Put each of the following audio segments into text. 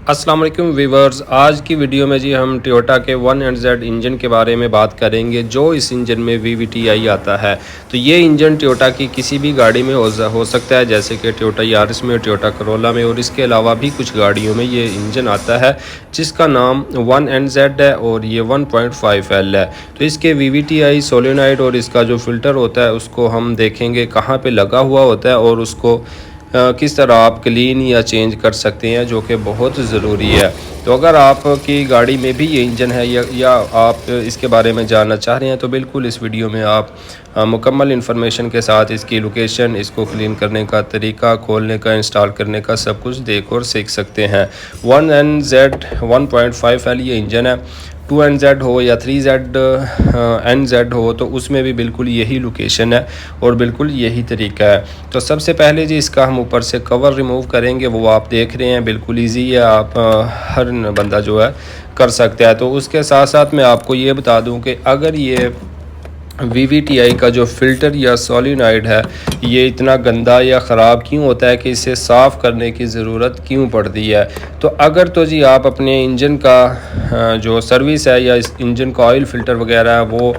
अस्सलाम वालेकुम वीवर्स। आज की वीडियो में जी हम टोयोटा के 1NZ इंजन के बारे में बात करेंगे जो इस इंजन में VVTi आता है। तो ये इंजन टोयोटा की किसी भी गाड़ी में हो सकता है, जैसे कि टोयोटा यारिस में, टोयोटा करोला में, और इसके अलावा भी कुछ गाड़ियों में ये इंजन आता है जिसका नाम 1NZ है और ये 1.5L है। तो इसके VVTi सोलेनॉइड और इसका जो फ़िल्टर होता है उसको हम देखेंगे कहाँ पर लगा हुआ होता है और उसको किस तरह आप क्लीन या चेंज कर सकते हैं, जो कि बहुत ज़रूरी है। तो अगर आपकी गाड़ी में भी ये इंजन है या आप इसके बारे में जानना चाह रहे हैं तो बिल्कुल इस वीडियो में आप मुकम्मल इन्फॉर्मेशन के साथ इसकी लोकेशन, इसको क्लीन करने का तरीका, खोलने का, इंस्टॉल करने का सब कुछ देख और सीख सकते हैं। 1NZ 1.5L ये इंजन है। 2NZ हो या 3NZ हो तो उसमें भी बिल्कुल यही लोकेशन है और बिल्कुल यही तरीका है। तो सबसे पहले जी इसका हम ऊपर से कवर रिमूव करेंगे, वो आप देख रहे हैं बिल्कुल इजी है, आप हर बंदा जो है कर सकता है। तो उसके साथ साथ मैं आपको ये बता दूं कि अगर ये VVTi का जो फ़िल्टर या सोलेनॉइड है ये इतना गंदा या ख़राब क्यों होता है कि इसे साफ़ करने की ज़रूरत क्यों पड़ती है। तो अगर तो जी आप अपने इंजन का जो सर्विस है या इस इंजन का ऑयल फ़िल्टर वगैरह है वो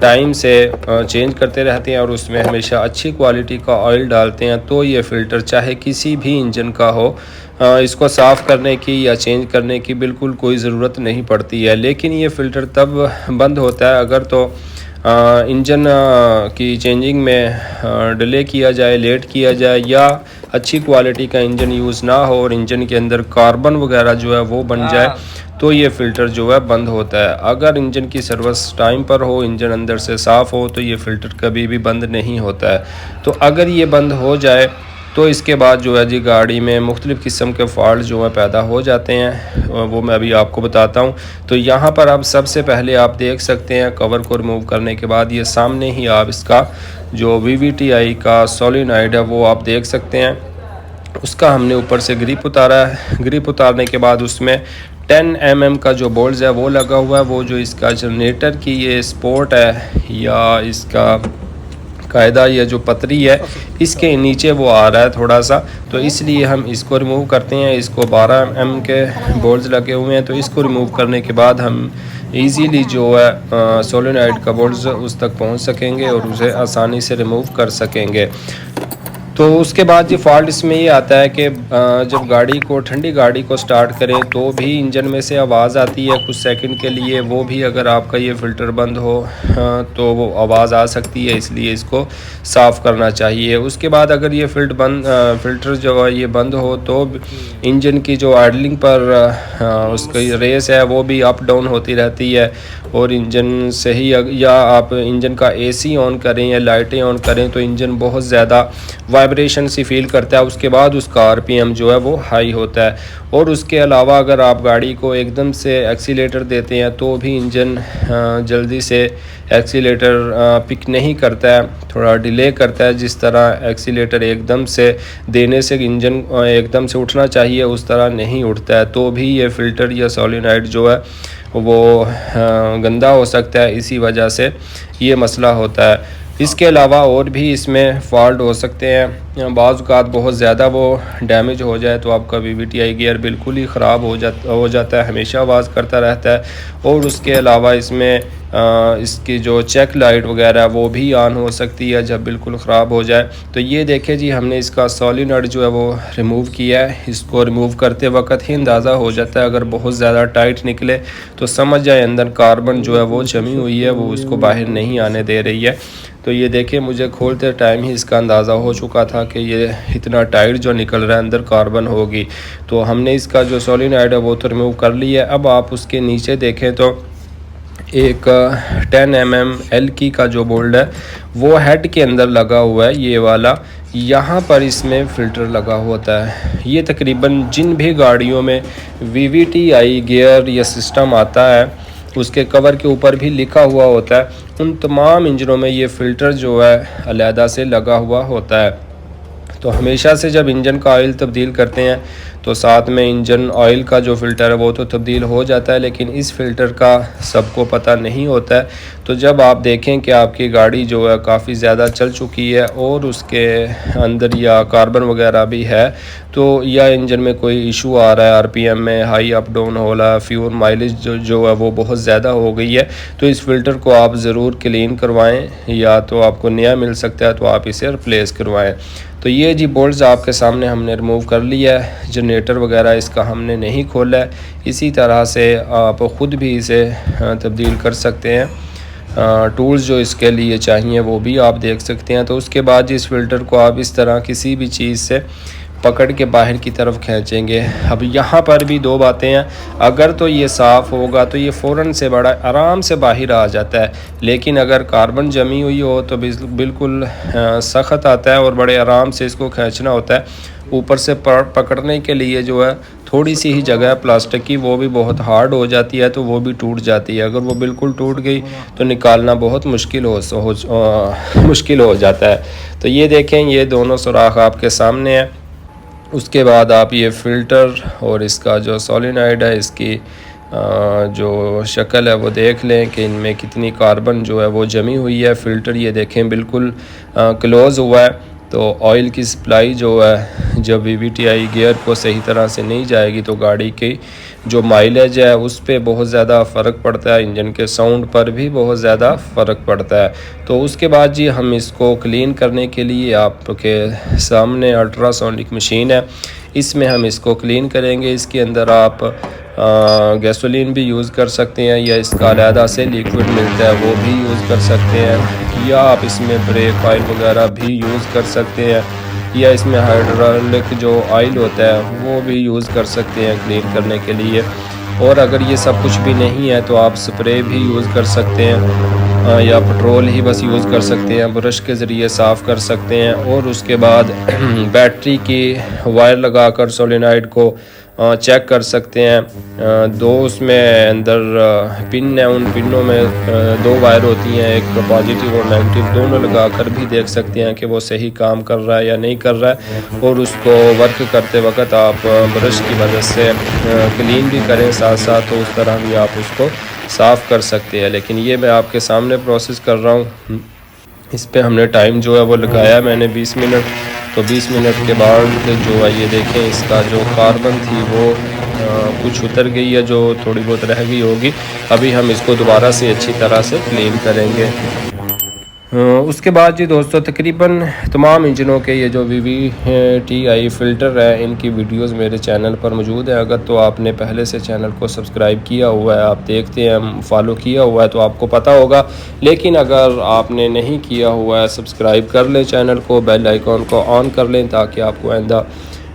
टाइम से चेंज करते रहते हैं और उसमें हमेशा अच्छी क्वालिटी का ऑयल डालते हैं, तो ये फ़िल्टर चाहे किसी भी इंजन का हो इसको साफ़ करने की या चेंज करने की बिल्कुल कोई ज़रूरत नहीं पड़ती है। लेकिन ये फ़िल्टर तब बंद होता है अगर तो इंजन की चेंजिंग में डिले किया जाए, लेट किया जाए, या अच्छी क्वालिटी का इंजन यूज़ ना हो और इंजन के अंदर कार्बन वगैरह जो है वो बन जाए तो ये फ़िल्टर जो है बंद होता है। अगर इंजन की सर्विस टाइम पर हो, इंजन अंदर से साफ़ हो, तो ये फ़िल्टर कभी भी बंद नहीं होता है। तो अगर ये बंद हो जाए तो इसके बाद जो है जी गाड़ी में मुख्तलिफ़ किस्म के फ़ॉल्ट जो है पैदा हो जाते हैं, वो मैं अभी आपको बताता हूँ। तो यहाँ पर अब सबसे पहले आप देख सकते हैं कवर को रिमूव करने के बाद ये सामने ही आप इसका जो VVTi का सोलेनॉइड है वो आप देख सकते हैं। उसका हमने ऊपर से ग्रिप उतारा है। ग्रिप उतारने के बाद उसमें 10 mm का जो बोल्ट है वो लगा हुआ है। वो जो इसका जनरेटर की ये स्पोर्ट है या इसका कायदा, ये जो पतरी है इसके नीचे वो आ रहा है थोड़ा सा, तो इसलिए हम इसको रिमूव करते हैं। इसको 12 mm के बोल्ट्स लगे हुए हैं, तो इसको रिमूव करने के बाद हम इजीली जो है सोलेनॉइड का बोल्ट्स उस तक पहुंच सकेंगे और उसे आसानी से रिमूव कर सकेंगे। तो उसके बाद ये फ़ॉल्ट इसमें ये आता है कि जब गाड़ी को, ठंडी गाड़ी को स्टार्ट करें तो भी इंजन में से आवाज़ आती है कुछ सेकंड के लिए। वो भी अगर आपका ये फ़िल्टर बंद हो तो वो आवाज़ आ सकती है, इसलिए इसको साफ़ करना चाहिए। उसके बाद अगर ये फ़िल्टर जो है ये बंद हो तो इंजन की जो आइडलिंग पर उसकी रेस है वो भी अप डाउन होती रहती है और इंजन से ही, या आप इंजन का AC ऑन करें या लाइटें ऑन करें तो इंजन बहुत ज़्यादा वाइब्रेशन सी फील करता है। उसके बाद उसका RPM जो है वो हाई होता है। और उसके अलावा अगर आप गाड़ी को एकदम से एक्सीलेटर देते हैं तो भी इंजन जल्दी से एक्सीलेटर पिक नहीं करता है, थोड़ा डिले करता है। जिस तरह एक्सीलेटर एकदम से देने से इंजन एकदम से उठना चाहिए उस तरह नहीं उठता है, तो भी ये फ़िल्टर या सोलेनॉइड जो है वो गंदा हो सकता है। इसी वजह से ये मसला होता है। इसके अलावा और भी इसमें फ़ॉल्ट हो सकते हैं। बाज़ औक़ात बहुत ज़्यादा वो डैमेज हो जाए तो आपका VVTi गियर बिल्कुल ही ख़राब हो जाता है, हमेशा आवाज़ करता रहता है। और उसके अलावा इसमें इसकी जो चेक लाइट वगैरह वो भी ऑन हो सकती है जब बिल्कुल ख़राब हो जाए। तो ये देखें जी, हमने इसका सोलेनॉइड जो है वो रिमूव किया है। इसको रिमूव करते वक्त ही अंदाज़ा हो जाता है, अगर बहुत ज़्यादा टाइट निकले तो समझ जाए अंदर कार्बन जो है वो जमी हुई है, वो उसको बाहर नहीं आने दे रही है। तो ये देखिए, मुझे खोलते टाइम ही इसका अंदाज़ा हो चुका था कि ये इतना टाइट जो निकल रहा है अंदर कार्बन होगी। तो हमने इसका जो सोलेनॉइड है वो तो रिमूव कर लिया है। अब आप उसके नीचे देखें तो एक 10 mm L का जो बोल्ट है वो हेड के अंदर लगा हुआ है, ये वाला। यहाँ पर इसमें फ़िल्टर लगा होता है। ये तकरीबन जिन भी गाड़ियों में VVTi गियर या सिस्टम आता है उसके कवर के ऊपर भी लिखा हुआ होता है, उन तमाम इंजनों में ये फ़िल्टर जो है अलहदा से लगा हुआ होता है। तो हमेशा से जब इंजन का ऑयल तब्दील करते हैं तो साथ में इंजन ऑयल का जो फ़िल्टर है वो तो तब्दील हो जाता है, लेकिन इस फ़िल्टर का सबको पता नहीं होता है। तो जब आप देखें कि आपकी गाड़ी जो है काफ़ी ज़्यादा चल चुकी है और उसके अंदर या कार्बन वगैरह भी है, तो या इंजन में कोई इशू आ रहा है, आरपीएम में हाई अप डाउन हो रहा है, फ्यूल माइलेज जो है वो बहुत ज़्यादा हो गई है, तो इस फ़िल्टर को आप ज़रूर क्लीन करवाएं, या तो आपको नया मिल सकता है तो आप इसे रिप्लेस करवाएं। तो ये जी बोल्ट्स आपके सामने हमने रिमूव कर लिया है। जनरेटर वगैरह इसका हमने नहीं खोला है। इसी तरह से आप ख़ुद भी इसे तब्दील कर सकते हैं। टूल्स जो इसके लिए चाहिए वो भी आप देख सकते हैं। तो उसके बाद इस फ़िल्टर को आप इस तरह किसी भी चीज़ से पकड़ के बाहर की तरफ खींचेंगे। अब यहाँ पर भी दो बातें हैं, अगर तो ये साफ़ होगा तो ये फ़ौरन से बड़ा आराम से बाहर आ जाता है, लेकिन अगर कार्बन जमी हुई हो तो बिल्कुल सख्त आता है और बड़े आराम से इसको खींचना होता है। ऊपर से पकड़ने के लिए जो है थोड़ी सी ही जगह है प्लास्टिक की, वो भी बहुत हार्ड हो जाती है, तो वो भी टूट जाती है। अगर वो बिल्कुल टूट गई तो निकालना बहुत मुश्किल हो जाता है। तो ये देखें, ये दोनों सुराख आपके सामने है। उसके बाद आप ये फ़िल्टर और इसका जो सोलेनॉइड है, इसकी जो शक्ल है वो देख लें कि इनमें कितनी कार्बन जो है वो जमी हुई है। फ़िल्टर ये देखें बिल्कुल क्लोज़ हुआ है। तो ऑयल की सप्लाई जो है, जब VVTi गियर को सही तरह से नहीं जाएगी तो गाड़ी की जो माइलेज है उस पर बहुत ज़्यादा फ़र्क पड़ता है, इंजन के साउंड पर भी बहुत ज़्यादा फ़र्क पड़ता है। तो उसके बाद जी हम इसको क्लीन करने के लिए आपके सामने अल्ट्रासोनिक मशीन है, इसमें हम इसको क्लीन करेंगे। इसके अंदर आप गैसोलीन भी यूज़ कर सकते हैं, या इसका अलहदा से लिक्विड मिलता है वो भी यूज़ कर सकते हैं, या आप इसमें ब्रेक ऑयल वगैरह भी यूज़ कर सकते हैं, या इसमें हाइड्रोलिक जो ऑयल होता है वो भी यूज़ कर सकते हैं क्लीन करने के लिए। और अगर ये सब कुछ भी नहीं है तो आप स्प्रे भी यूज़ कर सकते हैं, या पेट्रोल ही बस यूज़ कर सकते हैं, ब्रश के ज़रिए साफ़ कर सकते हैं। और उसके बाद बैटरी की वायर लगाकर सोलेनॉइड को चेक कर सकते हैं। दो उसमें अंदर पिन है, उन पिनों में दो वायर होती हैं, एक पॉजिटिव और नेगेटिव, दोनों लगाकर भी देख सकते हैं कि वो सही काम कर रहा है या नहीं कर रहा है। और उसको वर्क करते वक्त आप ब्रश की मदद से क्लीन भी करें साथ साथ, तो उस तरह भी आप उसको साफ़ कर सकते हैं। लेकिन ये मैं आपके सामने प्रोसेस कर रहा हूँ। इस पे हमने टाइम जो है वो लगाया मैंने 20 मिनट। तो 20 मिनट के बाद जो है ये देखें, इसका जो कार्बन थी वो कुछ उतर गई है, जो थोड़ी बहुत रह गई होगी। अभी हम इसको दोबारा से अच्छी तरह से क्लीन करेंगे। उसके बाद जी दोस्तों, तकरीबन तमाम इंजनों के ये जो VVTi फ़िल्टर है, इनकी वीडियोस मेरे चैनल पर मौजूद है। अगर तो आपने पहले से चैनल को सब्सक्राइब किया हुआ है, आप देखते हैं, फॉलो किया हुआ है, तो आपको पता होगा। लेकिन अगर आपने नहीं किया हुआ है, सब्सक्राइब कर लें चैनल को, बेल आइकॉन को ऑन कर लें, ताकि आपको आइंदा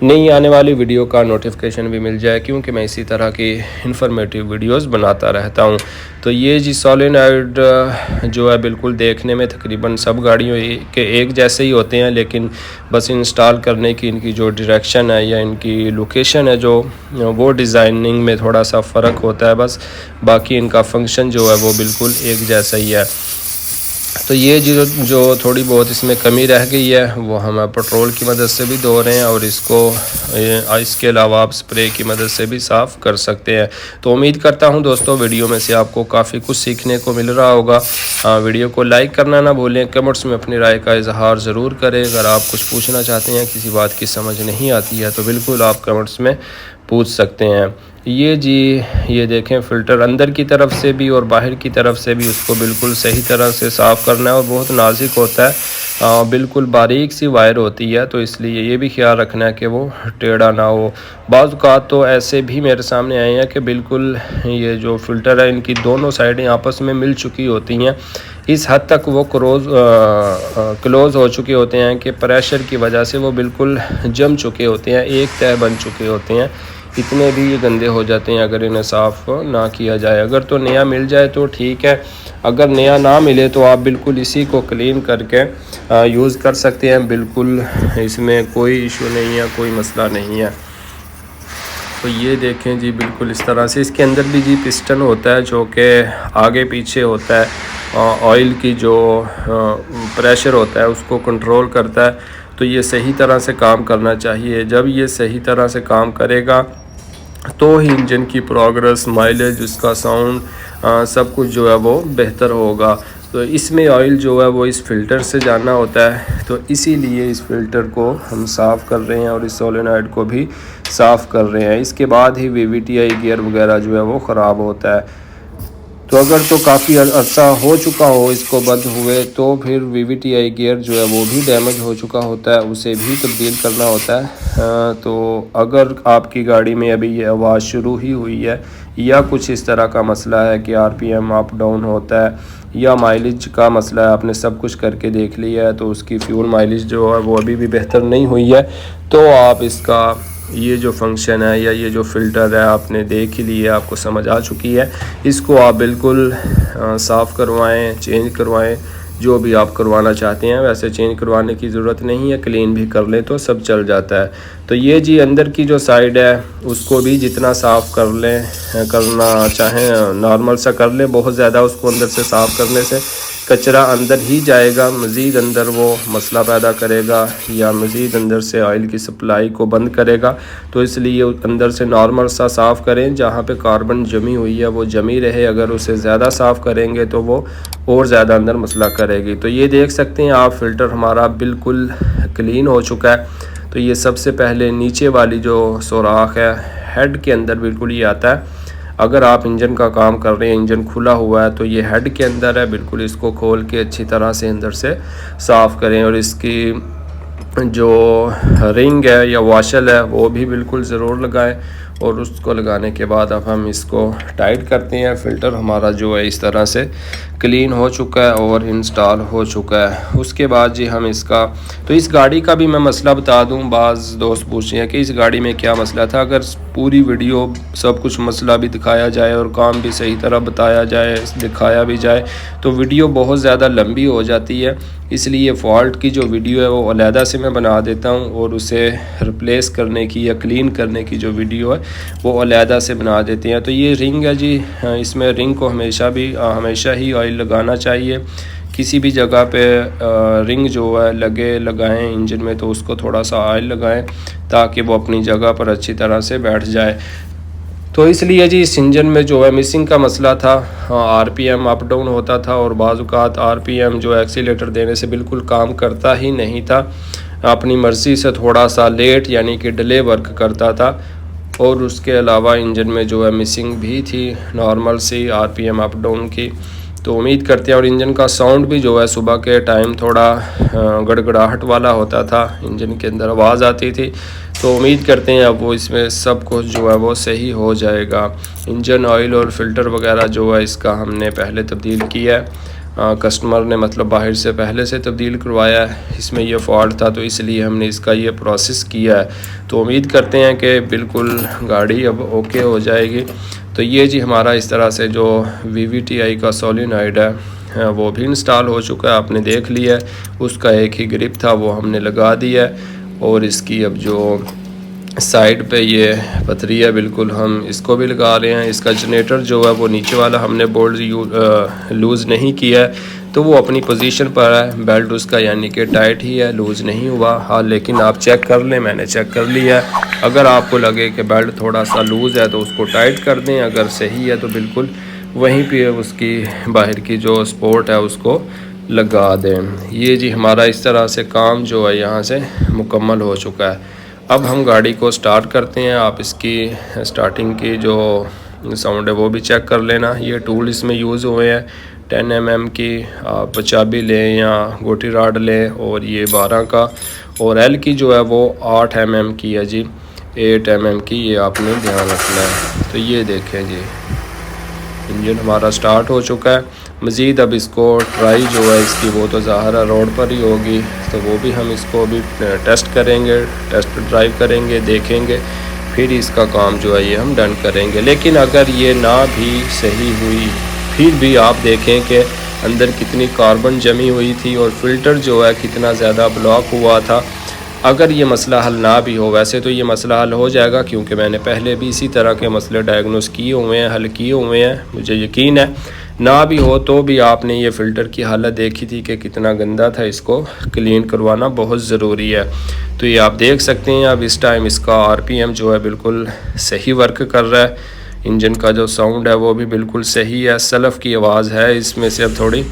नई आने वाली वीडियो का नोटिफिकेशन भी मिल जाए, क्योंकि मैं इसी तरह की इन्फॉर्मेटिव वीडियोस बनाता रहता हूं। तो ये जी सोलेनॉइड जो है बिल्कुल देखने में तकरीबन सब गाड़ियों के एक जैसे ही होते हैं, लेकिन बस इंस्टॉल करने की इनकी जो डायरेक्शन है या इनकी लोकेशन है जो वो डिज़ाइनिंग में थोड़ा सा फ़र्क होता है बस। बाकी इनका फंक्शन जो है वो बिल्कुल एक जैसा ही है। तो ये जो थोड़ी बहुत इसमें कमी रह गई है वो हम पेट्रोल की मदद से भी धो रहे हैं, और इसके अलावा आप स्प्रे की मदद से भी साफ़ कर सकते हैं। तो उम्मीद करता हूं दोस्तों वीडियो में से आपको काफ़ी कुछ सीखने को मिल रहा होगा। वीडियो को लाइक करना ना भूलें, कमेंट्स में अपनी राय का इजहार ज़रूर करें। अगर आप कुछ पूछना चाहते हैं, किसी बात की समझ नहीं आती है, तो बिल्कुल आप कमेंट्स में पूछ सकते हैं। ये जी ये देखें, फ़िल्टर अंदर की तरफ से भी और बाहर की तरफ से भी उसको बिल्कुल सही तरह से साफ़ करना है, और बहुत नाजुक होता है, बिल्कुल बारीक सी वायर होती है, तो इसलिए ये भी ख्याल रखना है कि वो टेढ़ा ना हो। बाज़ औक़ात तो ऐसे भी मेरे सामने आए हैं कि बिल्कुल ये जो फ़िल्टर है इनकी दोनों साइडें आपस में मिल चुकी होती हैं, इस हद तक वो क्लोज़ हो चुके होते हैं कि प्रेशर की वजह से वो बिल्कुल जम चुके होते हैं, एक तह बन चुके होते हैं। इतने भी ये गंदे हो जाते हैं अगर इन्हें साफ़ ना किया जाए। अगर तो नया मिल जाए तो ठीक है, अगर नया ना मिले तो आप बिल्कुल इसी को क्लीन करके यूज़ कर सकते हैं। बिल्कुल इसमें कोई इशू नहीं है, कोई मसला नहीं है। तो ये देखें जी, बिल्कुल इस तरह से इसके अंदर भी जी पिस्टन होता है जो कि आगे पीछे होता है, ऑयल की जो प्रेशर होता है उसको कंट्रोल करता है। तो ये सही तरह से काम करना चाहिए। जब ये सही तरह से काम करेगा तो ही इंजन की प्रोग्रेस, माइलेज, उसका साउंड, सब कुछ जो है वो बेहतर होगा। तो इसमें ऑयल जो है वो इस फ़िल्टर से जाना होता है, तो इसीलिए इस फ़िल्टर को हम साफ़ कर रहे हैं और इस सोलेनॉइड को भी साफ़ कर रहे हैं। इसके बाद ही VVTi गियर वगैरह जो है वो ख़राब होता है। तो अगर तो काफ़ी अर्सा हो चुका हो इसको बंद हुए, तो फिर VVTi गियर जो है वो भी डैमेज हो चुका होता है, उसे भी तब्दील करना होता है। तो अगर आपकी गाड़ी में अभी ये आवाज़ शुरू ही हुई है या कुछ इस तरह का मसला है कि RPM अप डाउन होता है या माइलेज का मसला है, आपने सब कुछ करके देख लिया है तो उसकी फ्यूल माइलेज जो है वो अभी भी बेहतर नहीं हुई है, तो आप इसका ये जो फंक्शन है या ये जो फ़िल्टर है आपने देख ही लिया, आपको समझ आ चुकी है। इसको आप बिल्कुल साफ़ करवाएं, चेंज करवाएं, जो भी आप करवाना चाहते हैं। वैसे चेंज करवाने की ज़रूरत नहीं है, क्लीन भी कर लें तो सब चल जाता है। तो ये जी अंदर की जो साइड है उसको भी जितना साफ़ कर लें, करना चाहें नॉर्मल सा कर लें। बहुत ज़्यादा उसको अंदर से साफ़ करने से कचरा अंदर ही जाएगा, मज़ीद अंदर वो मसला पैदा करेगा या मज़ीद अंदर से ऑयल की सप्लाई को बंद करेगा। तो इसलिए अंदर से नॉर्मल सा साफ़ करें, जहाँ पे कार्बन जमी हुई है वो जमी रहे। अगर उसे ज़्यादा साफ़ करेंगे तो वो और ज़्यादा अंदर मसला करेगी। तो ये देख सकते हैं आप, फ़िल्टर हमारा बिल्कुल क्लीन हो चुका है। तो ये सबसे पहले नीचे वाली जो सुराख है हेड के अंदर बिल्कुल ये आता है। अगर आप इंजन का काम कर रहे हैं, इंजन खुला हुआ है, तो ये हेड के अंदर है, बिल्कुल इसको खोल के अच्छी तरह से अंदर से साफ़ करें। और इसकी जो रिंग है या वाशल है वो भी बिल्कुल ज़रूर लगाएं। और उसको लगाने के बाद अब हम इसको टाइट करते हैं। फ़िल्टर हमारा जो है इस तरह से क्लीन हो चुका है और इंस्टॉल हो चुका है। उसके बाद जी हम इसका, तो इस गाड़ी का भी मैं मसला बता दूं। बाज़ दोस्त पूछ रहे हैं कि इस गाड़ी में क्या मसला था। अगर पूरी वीडियो सब कुछ मसला भी दिखाया जाए और काम भी सही तरह बताया जाए, दिखाया भी जाए, तो वीडियो बहुत ज़्यादा लंबी हो जाती है। इसलिए फ़ॉल्ट की जो वीडियो है वो अलहदा से मैं बना देता हूँ और उसे रिप्लेस करने की या क्लीन करने की जो वीडियो है वो अलहदा से बना देते हैं। तो ये रिंग है जी, इसमें रिंग को हमेशा ही ऑयल लगाना चाहिए। किसी भी जगह पे रिंग जो है लगाएं इंजन में, तो उसको थोड़ा सा ऑयल लगाएं ताकि वो अपनी जगह पर अच्छी तरह से बैठ जाए। तो इसलिए जी इस इंजन में जो है मिसिंग का मसला था, RPM अप डाउन होता था और बाज़ औक़ात RPM जो एक्सीलेटर देने से बिल्कुल काम करता ही नहीं था, अपनी मर्ज़ी से थोड़ा सा लेट यानी कि डिले वर्क करता था। और उसके अलावा इंजन में जो है मिसिंग भी थी नॉर्मल सी RPM अप डाउन की। तो उम्मीद करते हैं, और इंजन का साउंड भी जो है सुबह के टाइम थोड़ा गड़गड़ाहट वाला होता था, इंजन के अंदर आवाज़ आती थी। तो उम्मीद करते हैं अब वो इसमें सब कुछ जो है वो सही हो जाएगा। इंजन ऑयल और फ़िल्टर वगैरह जो है इसका हमने पहले तब्दील किया है, कस्टमर ने मतलब बाहर से पहले से तब्दील करवाया है। इसमें ये फॉल्ट था तो इसलिए हमने इसका ये प्रोसेस किया है। तो उम्मीद करते हैं कि बिल्कुल गाड़ी अब ओके हो जाएगी। तो ये जी हमारा इस तरह से जो VVTi का सोलेनॉइड है वो भी इंस्टॉल हो चुका है, आपने देख लिया है। उसका एक ही ग्रिप था वो हमने लगा दिया है। और इसकी अब जो साइड पे ये पथरी है बिल्कुल हम इसको भी लगा रहे हैं। इसका जनरेटर जो है वो नीचे वाला हमने बोल्ट लूज़ नहीं किया है, तो वो अपनी पोजीशन पर है। बेल्ट उसका यानी कि टाइट ही है, लूज़ नहीं हुआ। हाँ, लेकिन आप चेक कर लें, मैंने चेक कर लिया है। अगर आपको लगे कि बेल्ट थोड़ा सा लूज़ है तो उसको टाइट कर दें, अगर सही है तो बिल्कुल वहीं पे उसकी बाहर की जो सपोर्ट है उसको लगा दें। ये जी हमारा इस तरह से काम जो है यहाँ से मुकम्मल हो चुका है। अब हम गाड़ी को स्टार्ट करते हैं। आप इसकी स्टार्टिंग की जो साउंड है वो भी चेक कर लेना। ये टूल इसमें यूज़ हुए हैं 10 mm की, आप चाबी लें या गोटी राड लें, और ये 12 का, और L की जो है वो 8 mm की है जी, 8 mm की, ये आपने ध्यान रखना है। तो ये देखें जी इंजन हमारा स्टार्ट हो चुका है। मज़ीद अब इसको ट्राई जो है इसकी वो तो ज़ाहिर है रोड पर ही होगी, तो वो भी हम इसको अभी टेस्ट करेंगे, टेस्ट ड्राइव करेंगे, देखेंगे, फिर इसका काम जो है ये हम डन करेंगे। लेकिन अगर ये ना भी सही हुई, फिर भी आप देखें कि अंदर कितनी कार्बन जमी हुई थी और फ़िल्टर जो है कितना ज़्यादा ब्लॉक हुआ था। अगर ये मसला हल ना भी हो, वैसे तो ये मसला हल हो जाएगा क्योंकि मैंने पहले भी इसी तरह के मसले डायग्नोस किए हुए हैं, हल किए हुए हैं, मुझे यकीन है। ना भी हो तो भी आपने ये फ़िल्टर की हालत देखी थी कि कितना गंदा था, इसको क्लीन करवाना बहुत ज़रूरी है। तो ये आप देख सकते हैं अब इस टाइम इसका आरपीएम जो है बिल्कुल सही वर्क कर रहा है। इंजन का जो साउंड है वो भी बिल्कुल सही है। सलफ़ की आवाज़ है इसमें से। अब थोड़ी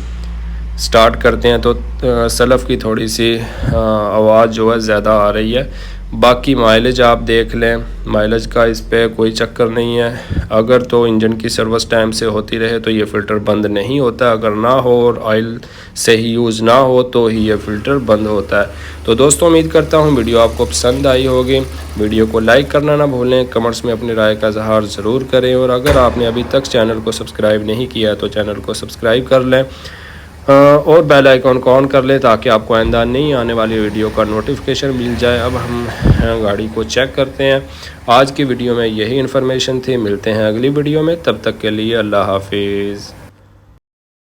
स्टार्ट करते हैं तो सलफ़ की थोड़ी सी आवाज़ जो है ज़्यादा आ रही है। बाकी माइलेज आप देख लें, माइलेज का इस पे कोई चक्कर नहीं है। अगर तो इंजन की सर्विस टाइम से होती रहे तो ये फ़िल्टर बंद नहीं होता, अगर ना हो और ऑयल सही यूज़ ना हो तो ही ये फ़िल्टर बंद होता है। तो दोस्तों उम्मीद करता हूँ वीडियो आपको पसंद आई होगी। वीडियो को लाइक करना ना भूलें, कमेंट्स में अपनी राय का इज़हार ज़रूर करें, और अगर आपने अभी तक चैनल को सब्सक्राइब नहीं किया तो चैनल को सब्सक्राइब कर लें और बेल आइकॉन को ऑन कर ले ताकि आपको आइंदा नहीं आने वाली वीडियो का नोटिफिकेशन मिल जाए। अब हम गाड़ी को चेक करते हैं। आज की वीडियो में यही इन्फॉर्मेशन थी। मिलते हैं अगली वीडियो में, तब तक के लिए अल्लाह हाफिज़।